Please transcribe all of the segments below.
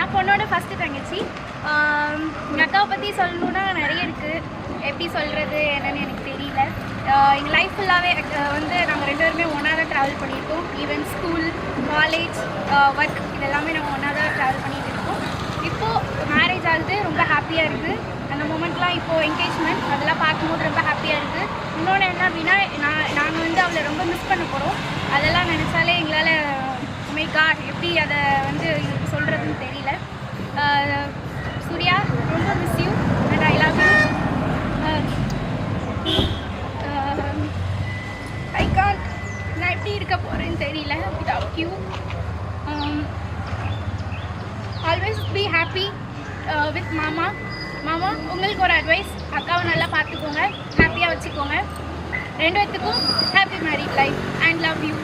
நான் பொண்ணோட ஃபஸ்ட்டு தங்கச்சி. எங்கள் அக்காவை பற்றி சொல்லணுன்னா நிறைய இருக்குது. எப்படி சொல்கிறது என்னன்னு எனக்கு தெரியல. எங்கள் லைஃப் ஃபுல்லாகவே வந்து நாங்கள் 2 பேருமே ஒன்றா தான் ட்ராவல் பண்ணியிருக்கோம். ஈவன் ஸ்கூல், காலேஜ், ஒர்க் இதெல்லாமே நாங்கள் ஒன்றா தான் ட்ராவல் பண்ணிகிட்டு இருக்கோம். இப்போது மேரேஜ் ஆகுது, ரொம்ப ஹாப்பியாக இருக்குது. அந்த மூமெண்ட்லாம் இப்போது என்கேஜ்மெண்ட் அதெல்லாம் பார்க்கும்போது ரொம்ப ஹாப்பியாக இருக்குது. இன்னொன்று என்ன அப்படின்னா, நாங்கள் வந்து அவளை ரொம்ப மிஸ் பண்ண போகிறோம். அதெல்லாம் நினச்சாலே எங்களால் மை காட் எப்படி அதை வந்து எனக்கு சொல்கிறதுன்னு தெரியல. சூர்யா, ரொம்ப miss you and I love you. I can't, நான் எப்படி இருக்க போகிறேன்னு தெரியல without you. Always be happy with மாமா. மாமா, உங்களுக்கு ஒரு அட்வைஸ், அக்காவை நல்லா பார்த்துக்கோங்க, ஹாப்பியாக வச்சுக்கோங்க. 2 பேத்துக்கும் happy married life and love you.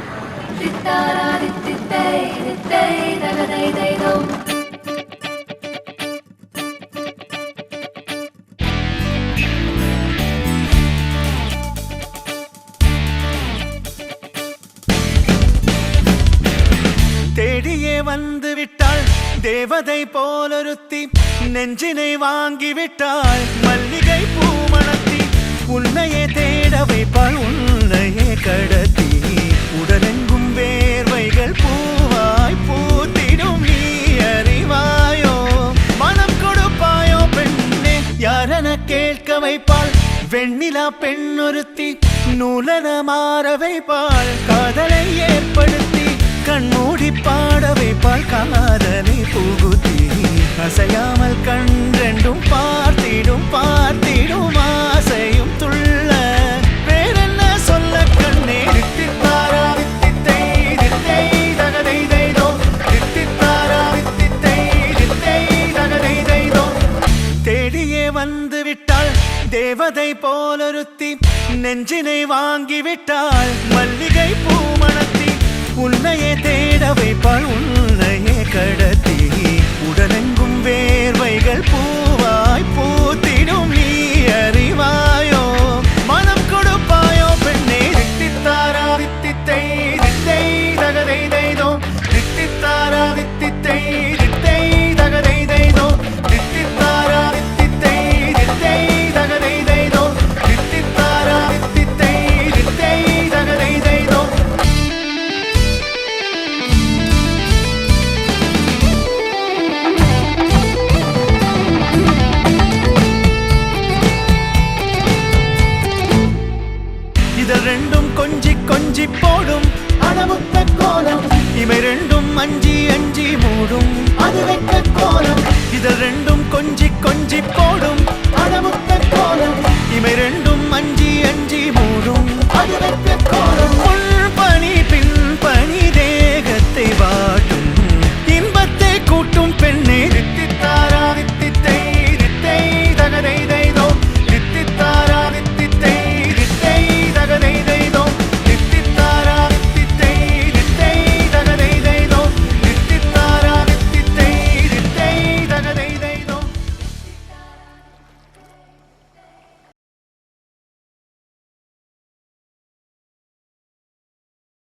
தேடியே வந்து விட்டாள் தேவதை போலொருத்தி, நெஞ்சினை வாங்கி விட்டாள் மல்லிகை பூமணத்தி. உன்னையே தேட வைப்பாள் உன்னையே கடத்தி, உடலெங்கும் வேர்வைகள் பூவாய் பூத்திடும் நீ அறிவாயோ. மனம் கொடுப்பாயோ பெண்ணே, யாரென கேட்க வைப்பாள் வெண்ணிலா பெண்ணொருத்தி. நூலன மாற வைப்பாள் காதலை ஏற்படுத்தி, கண்மூடி பாட வைப்பாள் காதலை புகுத்தி. அசையாமல் கண்டெண்டும் பார்த்திடும் பார்த்திடும் ஆசையும் துள்ள. வேறென்ன சொல்ல கண்ணே, தித்தித்தாரா வித்தித்தை தித்தை தகதை தைதோ, தித்தித்தாரா வித்தித்தை தித்தை தகதை தைதோ. தேடியே வந்து விட்டாள் தேவதை போலொருத்தி, நெஞ்சினை வாங்கி விட்டாள் மல்லிகை பூமணத்தி. உன்னையே தேட வைப்பாள் உன்னையே கடத்தி, உடலெங்கும் வேர்வைகள் பூவாய் பூத்திடும் நீ அறிவாயோ. மனம் கொடுப்பாயோ பெண்ணே, தித்தித்தாரா வித்தித்தை தித்தை தகதை தைதோ, தித்தித்தாரா வித்தித்தை தித்தை தகதை தைதோ, தித்தித்தாரா வித்தித்தை தித்தை தகதை தைதோ, தித்தித்தாரா வித்தித்தை தித்தை தகதை தைதோ. இதழ் 2 கொஞ்சி கொஞ்சி போடும் அடமுத்த கோலம், இவை 2 அஞ்சி அஞ்சி மூடும் அது வெட்ட கோலம். இதழ் 2 கொஞ்சி கொஞ்சி போடும் அடமுத்த கோலம், இவை 2 அஞ்சி